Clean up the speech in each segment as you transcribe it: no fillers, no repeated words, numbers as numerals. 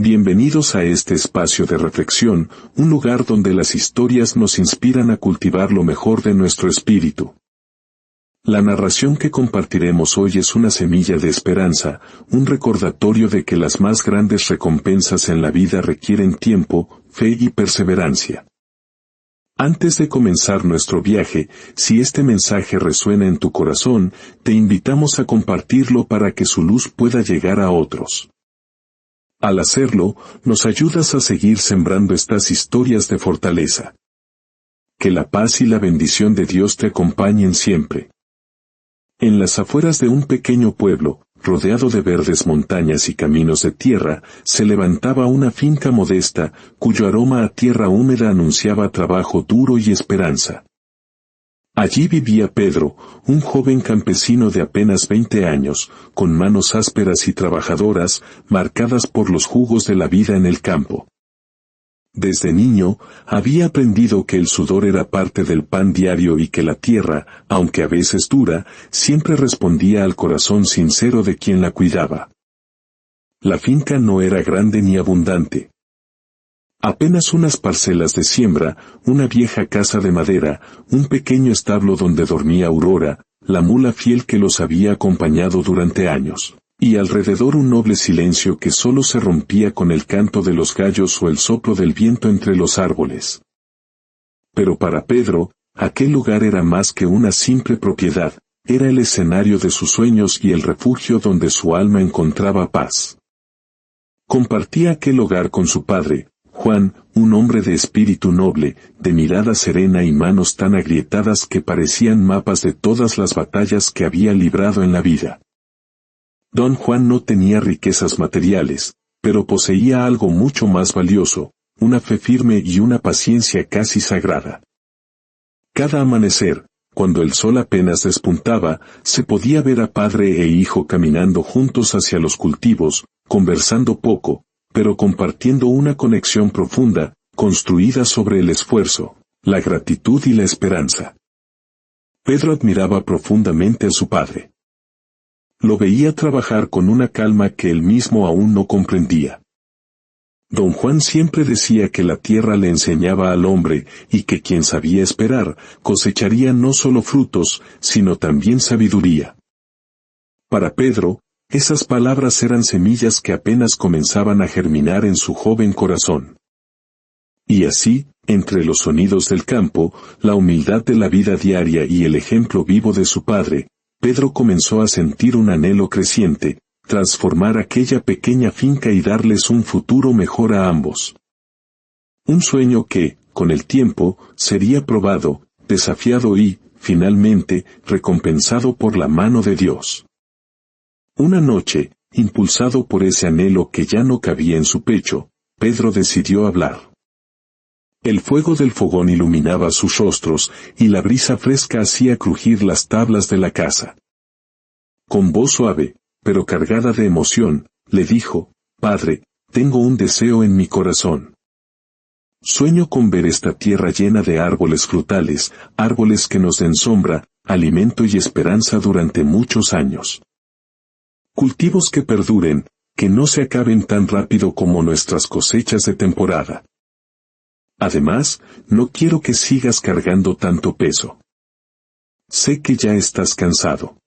Bienvenidos a este espacio de reflexión, un lugar donde las historias nos inspiran a cultivar lo mejor de nuestro espíritu. La narración que compartiremos hoy es una semilla de esperanza, un recordatorio de que las más grandes recompensas en la vida requieren tiempo, fe y perseverancia. Antes de comenzar nuestro viaje, si este mensaje resuena en tu corazón, te invitamos a compartirlo para que su luz pueda llegar a otros. Al hacerlo, nos ayudas a seguir sembrando estas historias de fortaleza. Que la paz y la bendición de Dios te acompañen siempre. En las afueras de un pequeño pueblo, rodeado de verdes montañas y caminos de tierra, se levantaba una finca modesta, cuyo aroma a tierra húmeda anunciaba trabajo duro y esperanza. Allí vivía Pedro, un joven campesino de apenas 20 años, con manos ásperas y trabajadoras, marcadas por los jugos de la vida en el campo. Desde niño, había aprendido que el sudor era parte del pan diario y que la tierra, aunque a veces dura, siempre respondía al corazón sincero de quien la cuidaba. La finca no era grande ni abundante. Apenas unas parcelas de siembra, una vieja casa de madera, un pequeño establo donde dormía Aurora, la mula fiel que los había acompañado durante años, y alrededor un noble silencio que solo se rompía con el canto de los gallos o el soplo del viento entre los árboles. Pero para Pedro, aquel lugar era más que una simple propiedad, era el escenario de sus sueños y el refugio donde su alma encontraba paz. Compartía aquel hogar con su padre, Juan, un hombre de espíritu noble, de mirada serena y manos tan agrietadas que parecían mapas de todas las batallas que había librado en la vida. Don Juan no tenía riquezas materiales, pero poseía algo mucho más valioso, una fe firme y una paciencia casi sagrada. Cada amanecer, cuando el sol apenas despuntaba, se podía ver a padre e hijo caminando juntos hacia los cultivos, conversando poco, pero compartiendo una conexión profunda, construida sobre el esfuerzo, la gratitud y la esperanza. Pedro admiraba profundamente a su padre. Lo veía trabajar con una calma que él mismo aún no comprendía. Don Juan siempre decía que la tierra le enseñaba al hombre y que quien sabía esperar, cosecharía no solo frutos, sino también sabiduría. Para Pedro, esas palabras eran semillas que apenas comenzaban a germinar en su joven corazón. Y así, entre los sonidos del campo, la humildad de la vida diaria y el ejemplo vivo de su padre, Pedro comenzó a sentir un anhelo creciente, transformar aquella pequeña finca y darles un futuro mejor a ambos. Un sueño que, con el tiempo, sería probado, desafiado y, finalmente, recompensado por la mano de Dios. Una noche, impulsado por ese anhelo que ya no cabía en su pecho, Pedro decidió hablar. El fuego del fogón iluminaba sus rostros, y la brisa fresca hacía crujir las tablas de la casa. Con voz suave, pero cargada de emoción, le dijo: «Padre, tengo un deseo en mi corazón. Sueño con ver esta tierra llena de árboles frutales, árboles que nos den sombra, alimento y esperanza durante muchos años. Cultivos que perduren, que no se acaben tan rápido como nuestras cosechas de temporada. Además, no quiero que sigas cargando tanto peso. Sé que ya estás cansado».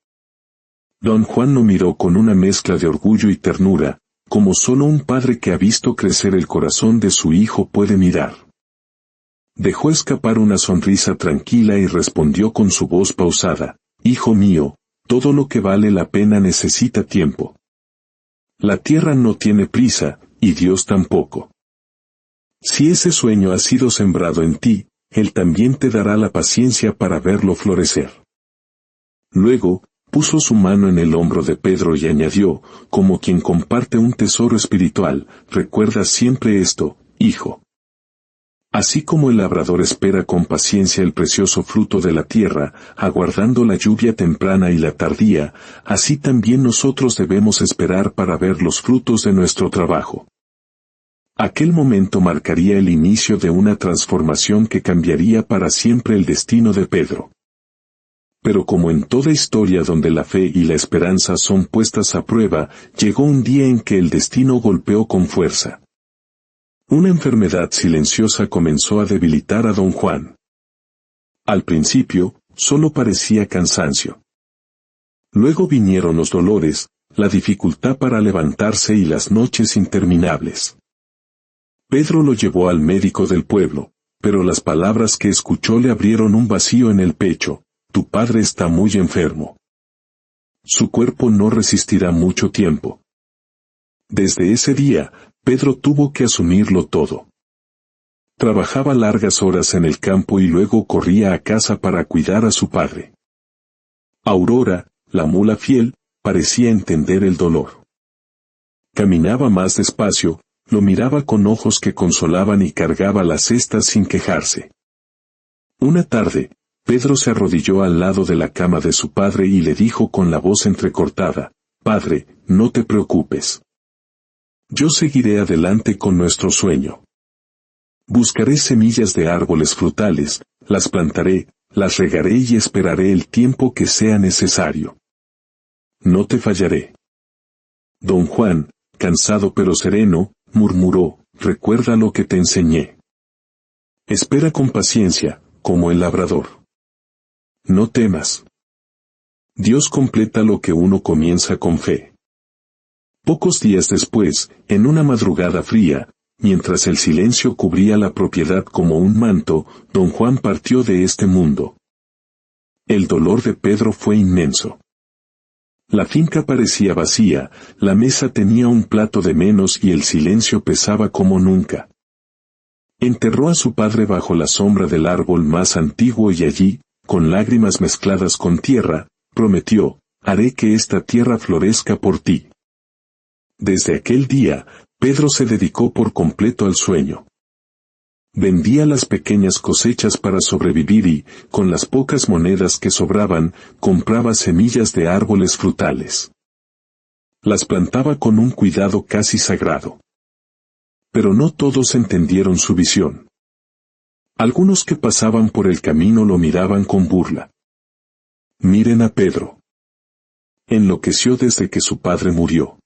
Don Juan lo miró con una mezcla de orgullo y ternura, como solo un padre que ha visto crecer el corazón de su hijo puede mirar. Dejó escapar una sonrisa tranquila y respondió con su voz pausada: «Hijo mío, todo lo que vale la pena necesita tiempo. La tierra no tiene prisa, y Dios tampoco. Si ese sueño ha sido sembrado en ti, Él también te dará la paciencia para verlo florecer». Luego, puso su mano en el hombro de Pedro y añadió, como quien comparte un tesoro espiritual: «Recuerda siempre esto, hijo. Así como el labrador espera con paciencia el precioso fruto de la tierra, aguardando la lluvia temprana y la tardía, así también nosotros debemos esperar para ver los frutos de nuestro trabajo». Aquel momento marcaría el inicio de una transformación que cambiaría para siempre el destino de Pedro. Pero como en toda historia donde la fe y la esperanza son puestas a prueba, llegó un día en que el destino golpeó con fuerza. Una enfermedad silenciosa comenzó a debilitar a don Juan. Al principio, solo parecía cansancio. Luego vinieron los dolores, la dificultad para levantarse y las noches interminables. Pedro lo llevó al médico del pueblo, pero las palabras que escuchó le abrieron un vacío en el pecho: tu padre está muy enfermo. Su cuerpo no resistirá mucho tiempo. Desde ese día, Pedro tuvo que asumirlo todo. Trabajaba largas horas en el campo y luego corría a casa para cuidar a su padre. Aurora, la mula fiel, parecía entender el dolor. Caminaba más despacio, lo miraba con ojos que consolaban y cargaba las cestas sin quejarse. Una tarde, Pedro se arrodilló al lado de la cama de su padre y le dijo con la voz entrecortada: «Padre, no te preocupes. Yo seguiré adelante con nuestro sueño. Buscaré semillas de árboles frutales, las plantaré, las regaré y esperaré el tiempo que sea necesario. No te fallaré». Don Juan, cansado pero sereno, murmuró: «Recuerda lo que te enseñé. Espera con paciencia, como el labrador. No temas. Dios completa lo que uno comienza con fe». Pocos días después, en una madrugada fría, mientras el silencio cubría la propiedad como un manto, don Juan partió de este mundo. El dolor de Pedro fue inmenso. La finca parecía vacía, la mesa tenía un plato de menos y el silencio pesaba como nunca. Enterró a su padre bajo la sombra del árbol más antiguo y allí, con lágrimas mezcladas con tierra, prometió: «Haré que esta tierra florezca por ti». Desde aquel día, Pedro se dedicó por completo al sueño. Vendía las pequeñas cosechas para sobrevivir y, con las pocas monedas que sobraban, compraba semillas de árboles frutales. Las plantaba con un cuidado casi sagrado. Pero no todos entendieron su visión. Algunos que pasaban por el camino lo miraban con burla. «Miren a Pedro. Enloqueció desde que su padre murió.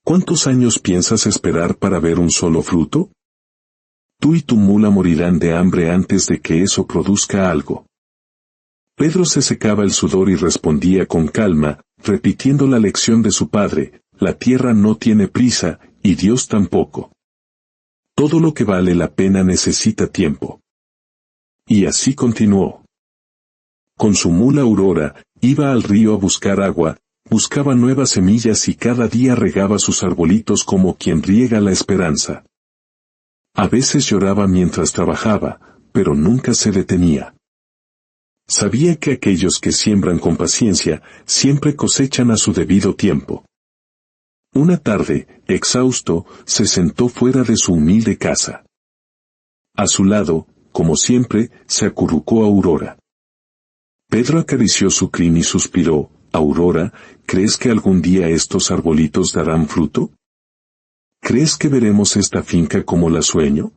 ¿Cuántos años piensas esperar para ver un solo fruto? Tú y tu mula morirán de hambre antes de que eso produzca algo». Pedro se secaba el sudor y respondía con calma, repitiendo la lección de su padre: «La tierra no tiene prisa, y Dios tampoco. Todo lo que vale la pena necesita tiempo». Y así continuó. Con su mula Aurora, iba al río a buscar agua, buscaba nuevas semillas y cada día regaba sus arbolitos como quien riega la esperanza. A veces lloraba mientras trabajaba, pero nunca se detenía. Sabía que aquellos que siembran con paciencia, siempre cosechan a su debido tiempo. Una tarde, exhausto, se sentó fuera de su humilde casa. A su lado, como siempre, se acurrucó Aurora. Pedro acarició su crin y suspiró: «Aurora, ¿crees que algún día estos arbolitos darán fruto? ¿Crees que veremos esta finca como la sueño?».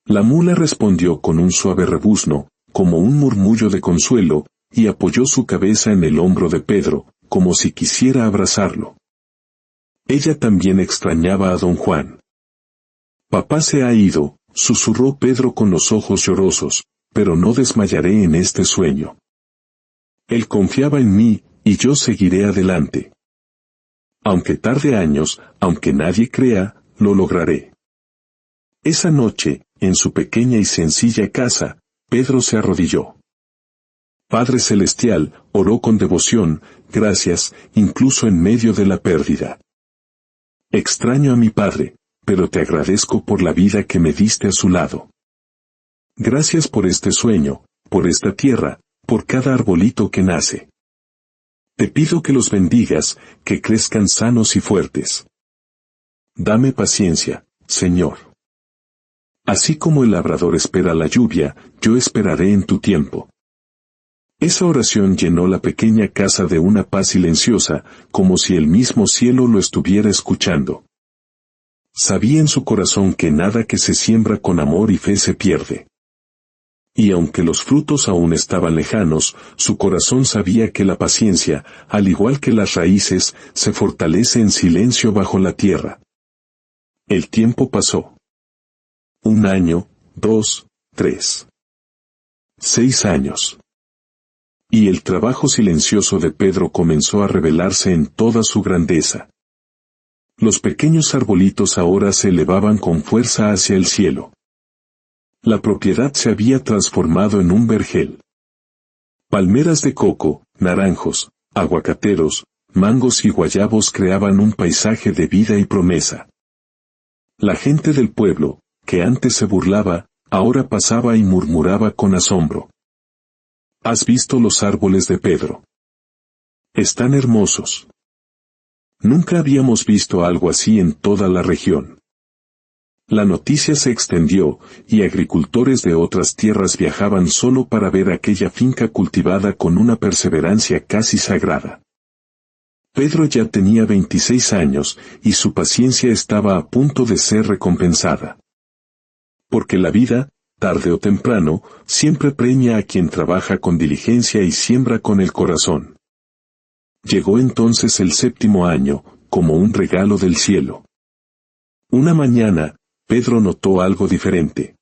La mula respondió con un suave rebuzno, como un murmullo de consuelo, y apoyó su cabeza en el hombro de Pedro, como si quisiera abrazarlo. Ella también extrañaba a don Juan. «Papá se ha ido», susurró Pedro con los ojos llorosos, «pero no desmayaré en este sueño. Él confiaba en mí, y yo seguiré adelante. Aunque tarde años, aunque nadie crea, lo lograré». Esa noche, en su pequeña y sencilla casa, Pedro se arrodilló. «Padre Celestial», oró con devoción, «gracias, incluso en medio de la pérdida. Extraño a mi padre, pero te agradezco por la vida que me diste a su lado. Gracias por este sueño, por esta tierra, por cada arbolito que nace. Te pido que los bendigas, que crezcan sanos y fuertes. Dame paciencia, Señor. Así como el labrador espera la lluvia, yo esperaré en tu tiempo». Esa oración llenó la pequeña casa de una paz silenciosa, como si el mismo cielo lo estuviera escuchando. Sabía en su corazón que nada que se siembra con amor y fe se pierde. Y aunque los frutos aún estaban lejanos, su corazón sabía que la paciencia, al igual que las raíces, se fortalece en silencio bajo la tierra. El tiempo pasó. 1 año, 2, 3. 6 años. Y el trabajo silencioso de Pedro comenzó a revelarse en toda su grandeza. Los pequeños arbolitos ahora se elevaban con fuerza hacia el cielo. La propiedad se había transformado en un vergel. Palmeras de coco, naranjos, aguacateros, mangos y guayabos creaban un paisaje de vida y promesa. La gente del pueblo, que antes se burlaba, ahora pasaba y murmuraba con asombro. ¿Has visto los árboles de Pedro? Están hermosos. Nunca habíamos visto algo así en toda la región. La noticia se extendió, y agricultores de otras tierras viajaban solo para ver aquella finca cultivada con una perseverancia casi sagrada. Pedro ya tenía 26 años, y su paciencia estaba a punto de ser recompensada. Porque la vida, tarde o temprano, siempre premia a quien trabaja con diligencia y siembra con el corazón. Llegó entonces el 7º año, como un regalo del cielo. Una mañana, Pedro notó algo diferente.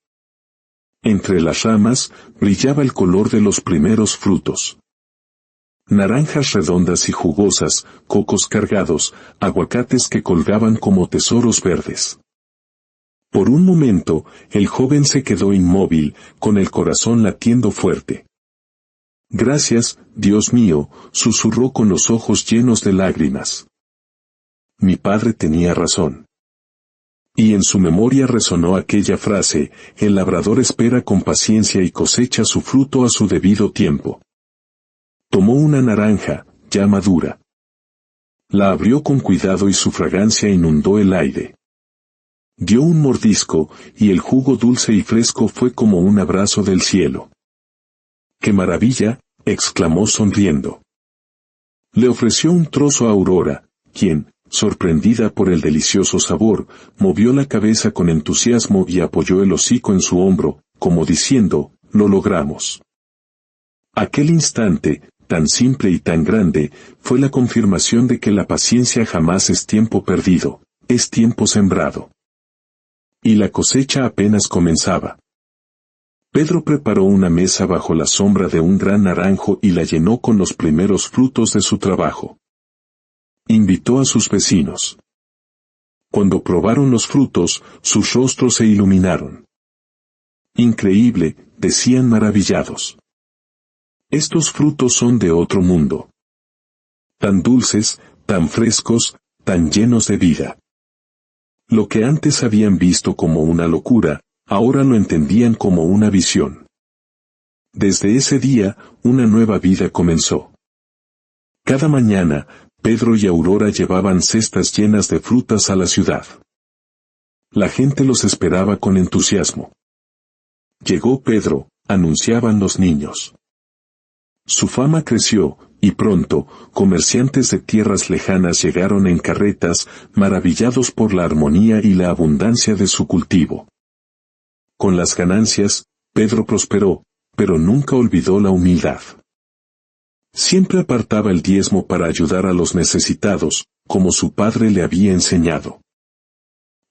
Entre las ramas, brillaba el color de los primeros frutos. Naranjas redondas y jugosas, cocos cargados, aguacates que colgaban como tesoros verdes. Por un momento, el joven se quedó inmóvil, con el corazón latiendo fuerte. Gracias, Dios mío, susurró con los ojos llenos de lágrimas. Mi padre tenía razón. Y en su memoria resonó aquella frase, el labrador espera con paciencia y cosecha su fruto a su debido tiempo. Tomó una naranja, ya madura. La abrió con cuidado y su fragancia inundó el aire. Dio un mordisco, y el jugo dulce y fresco fue como un abrazo del cielo. ¡Qué maravilla!, exclamó sonriendo. Le ofreció un trozo a Aurora, quien, sorprendida por el delicioso sabor, movió la cabeza con entusiasmo y apoyó el hocico en su hombro, como diciendo, lo logramos. Aquel instante, tan simple y tan grande, fue la confirmación de que la paciencia jamás es tiempo perdido, es tiempo sembrado. Y la cosecha apenas comenzaba. Pedro preparó una mesa bajo la sombra de un gran naranjo y la llenó con los primeros frutos de su trabajo. Invitó a sus vecinos. Cuando probaron los frutos, sus rostros se iluminaron. Increíble, decían maravillados. Estos frutos son de otro mundo. Tan dulces, tan frescos, tan llenos de vida. Lo que antes habían visto como una locura, ahora lo entendían como una visión. Desde ese día, una nueva vida comenzó. Cada mañana, Pedro y Aurora llevaban cestas llenas de frutas a la ciudad. La gente los esperaba con entusiasmo. Llegó Pedro, anunciaban los niños. Su fama creció, y pronto, comerciantes de tierras lejanas llegaron en carretas, maravillados por la armonía y la abundancia de su cultivo. Con las ganancias, Pedro prosperó, pero nunca olvidó la humildad. Siempre apartaba el diezmo para ayudar a los necesitados, como su padre le había enseñado.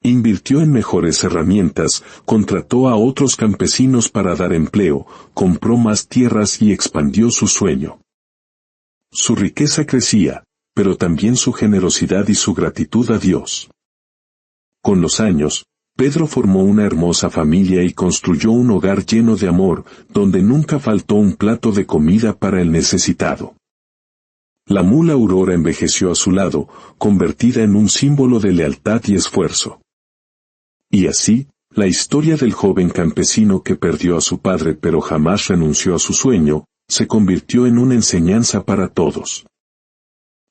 Invirtió en mejores herramientas, contrató a otros campesinos para dar empleo, compró más tierras y expandió su sueño. Su riqueza crecía, pero también su generosidad y su gratitud a Dios. Con los años, Pedro formó una hermosa familia y construyó un hogar lleno de amor, donde nunca faltó un plato de comida para el necesitado. La mula Aurora envejeció a su lado, convertida en un símbolo de lealtad y esfuerzo. Y así, la historia del joven campesino que perdió a su padre pero jamás renunció a su sueño, se convirtió en una enseñanza para todos.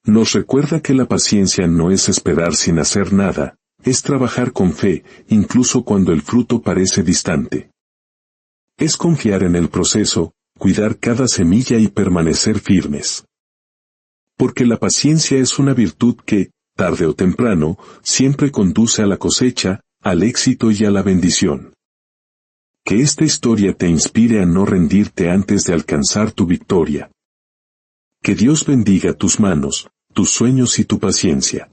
Nos recuerda que la paciencia no es esperar sin hacer nada, es trabajar con fe, incluso cuando el fruto parece distante. Es confiar en el proceso, cuidar cada semilla y permanecer firmes. Porque la paciencia es una virtud que, tarde o temprano, siempre conduce a la cosecha, al éxito y a la bendición. Que esta historia te inspire a no rendirte antes de alcanzar tu victoria. Que Dios bendiga tus manos, tus sueños y tu paciencia.